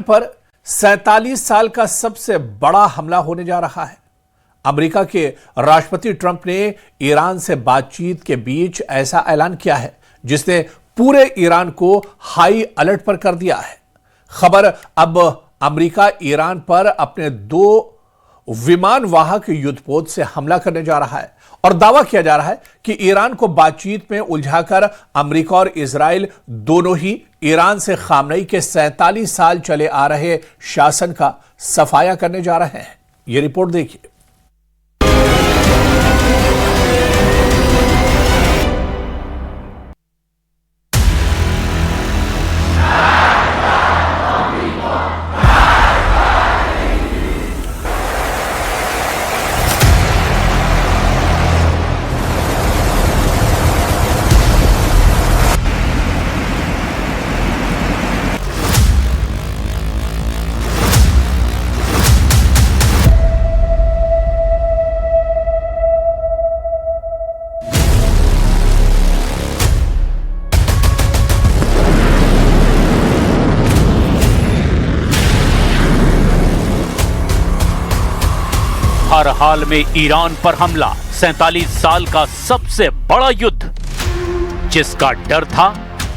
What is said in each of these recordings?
पर 47 साल का सबसे बड़ा हमला होने जा रहा है। अमेरिका के राष्ट्रपति ट्रंप ने ईरान से बातचीत के बीच ऐसा ऐलान किया है जिसने पूरे ईरान को हाई अलर्ट पर कर दिया है। खबर अब अमेरिका ईरान पर अपने 2 विमान वाहक युद्धपोत से हमला करने जा रहा है और दावा किया जा रहा है कि ईरान को बातचीत में उलझाकर अमेरिका और इजराइल दोनों ही ईरान से खामनेई के 47 साल चले आ रहे शासन का सफाया करने जा रहे हैं। यह रिपोर्ट देखिए। हर हाल में ईरान पर हमला, 47 साल का सबसे बड़ा युद्ध। जिसका डर था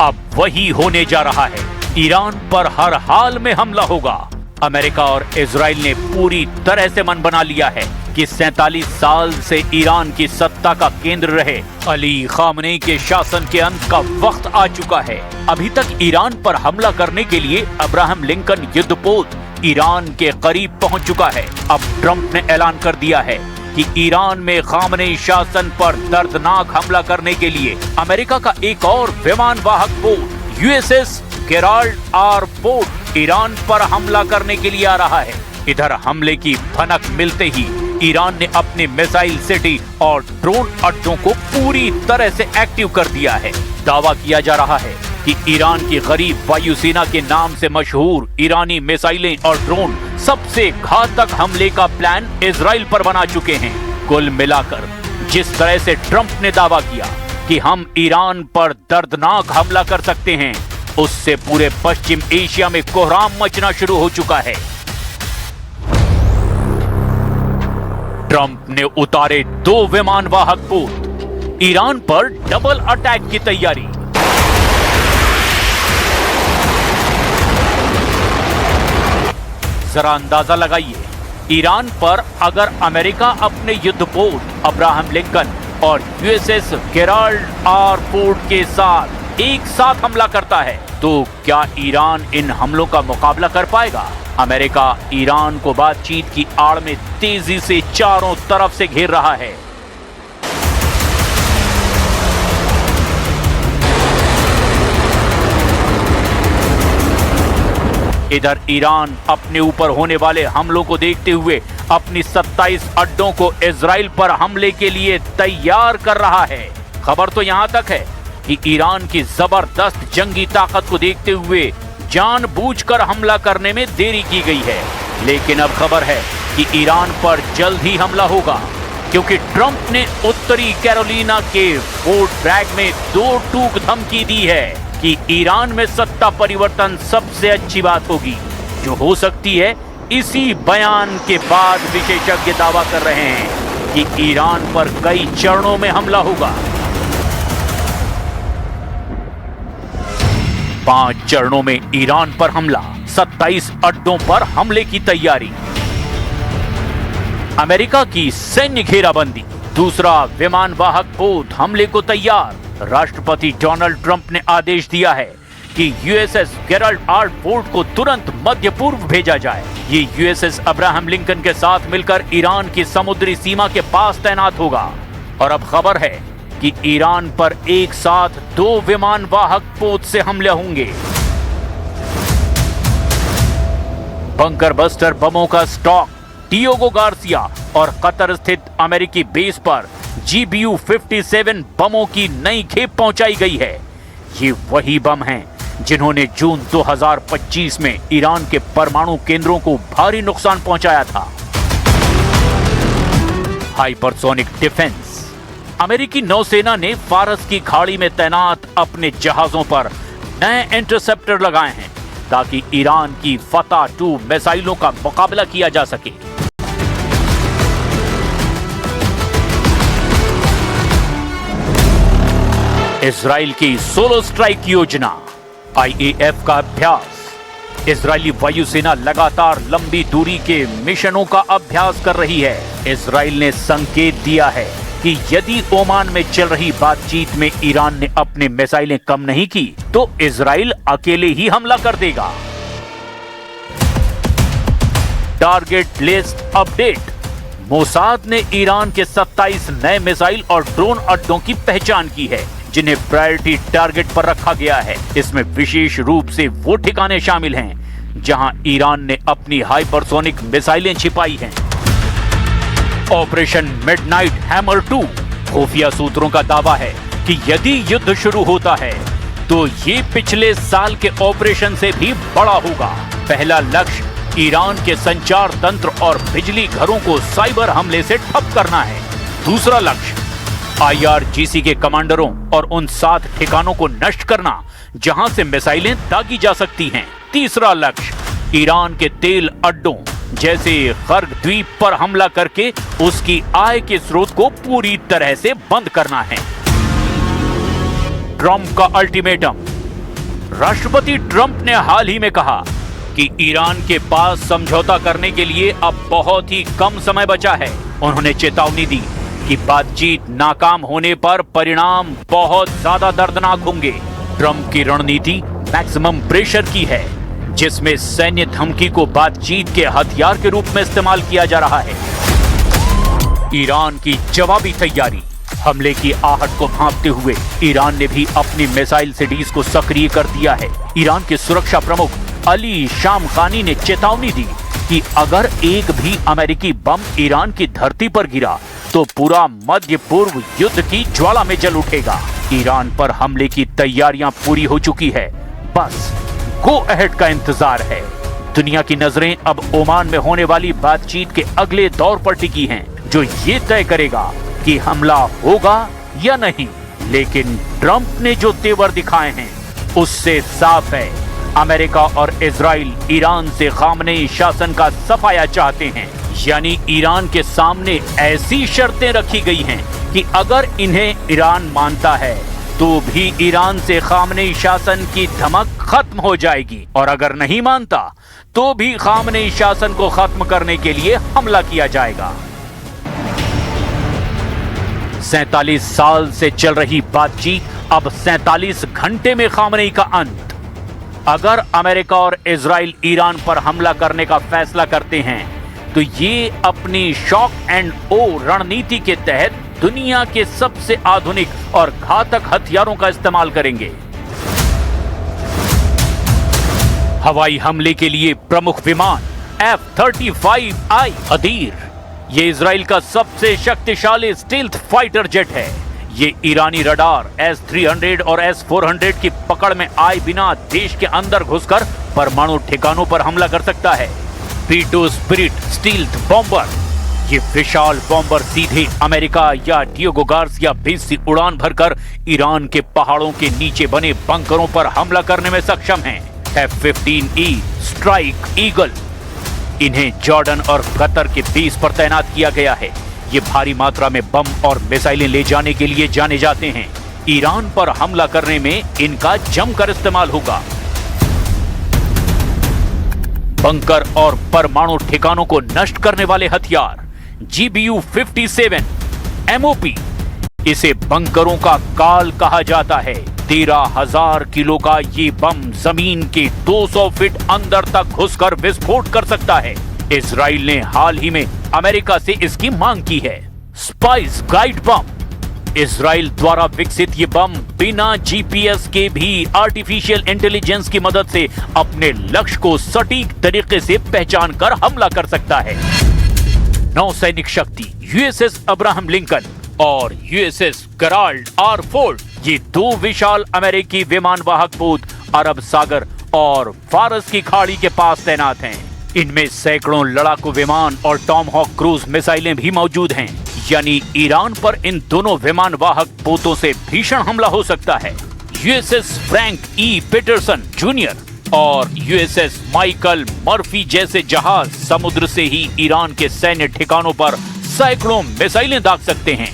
अब वही होने जा रहा है। ईरान पर हर हाल में हमला होगा। अमेरिका और इजराइल ने पूरी तरह से मन बना लिया है कि 47 साल से ईरान की सत्ता का केंद्र रहे अली खामनेई के शासन के अंत का वक्त आ चुका है। अभी तक ईरान पर हमला करने के लिए अब्राहम लिंकन युद्धपोत ईरान के करीब पहुंच चुका है। अब ट्रंप ने ऐलान कर दिया है कि ईरान में खामनेई शासन पर दर्दनाक हमला करने के लिए अमेरिका का एक और विमान वाहक पोत USS Gerald R Ford Iran पर हमला करने के लिए आ रहा है। इधर हमले की भनक मिलते ही ईरान ने अपने मिसाइल सिटी और ड्रोन अड्डों को पूरी तरह से एक्टिव कर दिया है। दावा किया जा रहा है कि ईरान की गरीब वायुसेना के नाम से मशहूर ईरानी मिसाइलें और ड्रोन सबसे घातक हमले का प्लान इजराइल पर बना चुके हैं। कुल मिलाकर जिस तरह से ट्रंप ने दावा किया कि हम ईरान पर दर्दनाक हमला कर सकते हैं, उससे पूरे पश्चिम एशिया में कोहराम मचना शुरू हो चुका है। ट्रंप ने उतारे 2 विमान वाहक पोत, ईरान पर डबल अटैक की तैयारी। जरा अंदाजा लगाइए, ईरान पर अगर अमेरिका अपने युद्धपोत अब्राहम लिंकन और यूएसएस गेराल्ड आर पोर्ट के साथ एक साथ हमला करता है तो क्या ईरान इन हमलों का मुकाबला कर पाएगा? अमेरिका ईरान को बातचीत की आड़ में तेजी से चारों तरफ से घेर रहा है। इधर ईरान अपने ऊपर होने वाले हमलों को देखते हुए अपनी 27 अड्डों को इजराइल पर हमले के लिए तैयार कर रहा है। खबर तो यहां तक है कि ईरान की जबरदस्त जंगी ताकत को देखते हुए जानबूझकर हमला करने में देरी की गई है। लेकिन अब खबर है कि ईरान पर जल्द ही हमला होगा, क्योंकि ट्रंप ने उत्तरी कैरोलिना के फोर्ट ब्रैग में 2 टूक धमकी दी है कि ईरान में सत्ता परिवर्तन सबसे अच्छी बात होगी, जो हो सकती है। इसी बयान के बाद विशेषज्ञ दावा कर रहे हैं कि ईरान पर कई चरणों में हमला होगा। 5 चरणों में ईरान पर हमला, 27 अड्डों पर हमले की तैयारी। अमेरिका की सैन्य घेराबंदी, दूसरा विमान वाहक पोत हमले को तैयार। राष्ट्रपति डोनाल्ड ट्रंप ने आदेश दिया है कि यूएसएस गेराल्ड आर पोर्ट को तुरंत मध्य पूर्व भेजा जाए। ये यूएसएस अब्राहम लिंकन के साथ मिलकर ईरान की समुद्री सीमा के पास तैनात होगा। और अब खबर है कि ईरान पर एक साथ 2 विमान वाहक पोत से हमले होंगे। बंकर बस्टर बमों का स्टॉक डियोगो गार्सिया और कतर स्थित अमेरिकी बेस पर GBU-57 बमों की नई खेप पहुंचाई गई है। ये वही बम हैं जिन्होंने जून 2025 में ईरान के परमाणु केंद्रों को भारी नुकसान पहुंचाया था। हाइपरसोनिक डिफेंस, अमेरिकी नौसेना ने फारस की खाड़ी में तैनात अपने जहाजों पर नए इंटरसेप्टर लगाए हैं। ताकि ईरान की फतह 2 मिसाइलों का मुकाबला किया जा सके। इजराइल की सोलो स्ट्राइक योजना, IAF का अभ्यास। इजरायली वायुसेना लगातार लंबी दूरी के मिशनों का अभ्यास कर रही है। इजराइल ने संकेत दिया है कि यदि ओमान में चल रही बातचीत में ईरान ने अपने मिसाइलें कम नहीं की तो इजराइल अकेले ही हमला कर देगा। Target list update. मोसाद ने ईरान के 27 नए मिसाइल और ड्रोन अड्डों की पहचान की है जिन्हें प्रायोरिटी टारगेट पर रखा गया है। इसमें विशेष रूप से वो ठिकाने शामिल हैं जहां ईरान ने अपनी हाइपरसोनिक मिसाइलें छिपाई हैं। Operation midnight hammer 2। खुफिया सूत्रों का दावा है कि यदि युद्ध शुरू होता है तो ये पिछले साल के ऑपरेशन से भी बड़ा होगा। पहला लक्ष्य ईरान के संचार तंत्र और बिजली घरों को साइबर हमले से ठप करना है। दूसरा लक्ष्य IRGC के कमांडरों और उन 7 ठिकानों को नष्ट करना जहां से मिसाइलें दागी जा सकती हैं। तीसरा लक्ष्य ईरान के तेल अड्डों जैसे खर्ग द्वीप पर हमला करके उसकी आय के स्रोत को पूरी तरह से बंद करना है। ट्रंप का अल्टीमेटम। राष्ट्रपति ट्रंप ने हाल ही में कहा कि ईरान के पास समझौता करने के लिए अब बहुत ही कम समय बचा है। उन्होंने चेतावनी दी कि बातचीत नाकाम होने पर परिणाम बहुत ज्यादा दर्दनाक होंगे। ट्रंप की रणनीति मैक्सिमम प्रेशर की है, जिसमें सैन्य धमकी को बातचीत के हथियार के रूप में इस्तेमाल किया जा रहा है। ईरान की जवाबी तैयारी। हमले की आहट को भांपते हुए ईरान ने भी अपनी मिसाइल सिटीज को सक्रिय कर दिया है। ईरान के सुरक्षा प्रमुख अली शामखानी ने चेतावनी दी कि अगर एक भी अमेरिकी बम ईरान की धरती पर गिरा तो पूरा मध्य पूर्व युद्ध की ज्वाला में जल उठेगा। ईरान पर हमले की तैयारियां पूरी हो चुकी है, बस गो अहेड का इंतजार है। दुनिया की नजरें अब ओमान में होने वाली बातचीत के अगले दौर पर टिकी हैं, जो ये तय करेगा कि हमला होगा या नहीं। लेकिन ट्रंप ने जो तेवर दिखाए हैं उससे साफ है अमेरिका और इजराइल ईरान से खामनेई शासन का सफाया चाहते हैं। यानी ईरान के सामने ऐसी शर्तें रखी गई हैं कि अगर इन्हें ईरान मानता है तो भी ईरान से खामनेई शासन की धमक खत्म हो जाएगी, और अगर नहीं मानता तो भी खामनेई शासन को खत्म करने के लिए हमला किया जाएगा। 47 साल से चल रही बातचीत अब 47 घंटे में खामनेई का अंत। अगर अमेरिका और इजराइल ईरान पर हमला करने का फैसला करते हैं तो ये अपनी शॉक एंड ओ रणनीति के तहत दुनिया के सबसे आधुनिक और घातक हथियारों का इस्तेमाल करेंगे। हवाई हमले के लिए प्रमुख विमान F-35I हदीर, ये इजराइल का सबसे शक्तिशाली स्टील्थ फाइटर जेट है। ये ईरानी रडार S-300 और S-400 की पकड़ में आए बिना देश के अंदर घुसकर परमाणु ठिकानों पर हमला कर सकता है। P-2 स्पिरिट स्टील्थ बॉम्बर, ये विशाल बॉम्बर सीधे अमेरिका या डिएगो गार्सिया बेस से उड़ान भरकर ईरान के पहाड़ों के नीचे बने बंकरों पर हमला करने में सक्षम हैं। F-15E स्ट्राइक ईगल, इन्हें जॉर्डन और कतर के बेस पर तैनात किया गया है। ये भारी मात्रा में बम और मिसाइलें ले जाने के लिए जाने जाते हैं। ईरान पर हमला करने में इनका जमकर इस्तेमाल होगा। बंकर और परमाणु ठिकानों को नष्ट करने वाले हथियार GBU-57 MOP, इसे बंकरों का काल कहा जाता है। 13,000 किलो का ये बम जमीन के 200 फीट अंदर तक घुसकर विस्फोट कर सकता है। इजराइल ने हाल ही में अमेरिका से इसकी मांग की है। स्पाइस गाइड बम, इजराइल द्वारा विकसित ये बम बिना GPS के भी आर्टिफिशियल इंटेलिजेंस की मदद से अपने लक्ष्य को सटीक तरीके से पहचान कर हमला कर सकता है। नौसैनिक शक्ति USS अब्राहम लिंकन और USS गेराल्ड R. फोर्ड, ये 2 विशाल अमेरिकी विमान वाहक पोत अरब सागर और फारस की खाड़ी के पास तैनात हैं। इनमें सैकड़ों लड़ाकू विमान और टॉमहॉक क्रूज मिसाइलें भी मौजूद हैं। यानी ईरान पर इन दोनों विमान वाहक पोतों से भीषण हमला हो सकता है। USS Frank E. Peterson junior, और यूएसएस माइकल मर्फी जैसे जहाज समुद्र से ही ईरान के सैन्य ठिकानों पर सैकड़ों मिसाइलें दाग सकते हैं।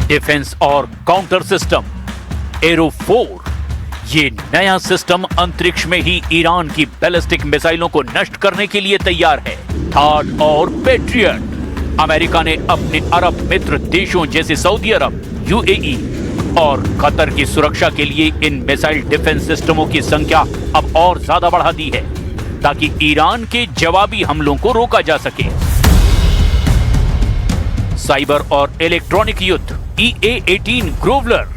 डिफेंस और काउंटर सिस्टम एरो 4, ये नया सिस्टम अंतरिक्ष में ही ईरान की बैलिस्टिक मिसाइलों को नष्ट करने के लिए तैयार है। थार्ड और पेट्रियट, अमेरिका ने अपने अरब मित्र देशों जैसे सऊदी अरब, यूएई और कतर की सुरक्षा के लिए इन मिसाइल डिफेंस सिस्टमों की संख्या अब और ज्यादा बढ़ा दी है ताकि ईरान के जवाबी हमलों को रोका जा सके। साइबर और इलेक्ट्रॉनिक युद्ध EA-18 ग्रोवलर,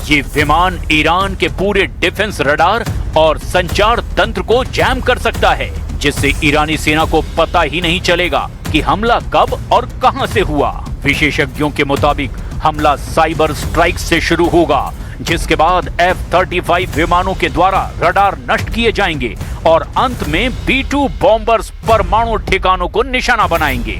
ये विमान ईरान के पूरे डिफेंस रडार और संचार तंत्र को जैम कर सकता है, जिससे ईरानी सेना को पता ही नहीं चलेगा कि हमला कब और कहां से हुआ। विशेषज्ञों के मुताबिक हमला साइबर स्ट्राइक से शुरू होगा, जिसके बाद F-35 विमानों के द्वारा रडार नष्ट किए जाएंगे और अंत में B-2 बॉम्बर्स परमाणु ठिकानों को निशाना बनाएंगे।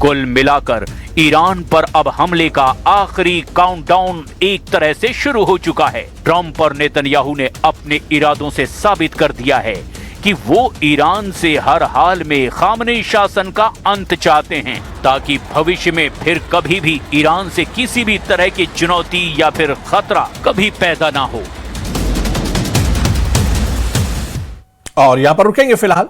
कुल मिलाकर ईरान पर अब हमले का आखिरी काउंटडाउन एक तरह से शुरू हो चुका है। ट्रंप और नेतन्याहू ने अपने इरादों से साबित कर दिया है कि वो ईरान से हर हाल में खामनेई शासन का अंत चाहते हैं, ताकि भविष्य में फिर कभी भी ईरान से किसी भी तरह की चुनौती या फिर खतरा कभी पैदा ना हो। और यहां पर रुकेंगे फिलहाल।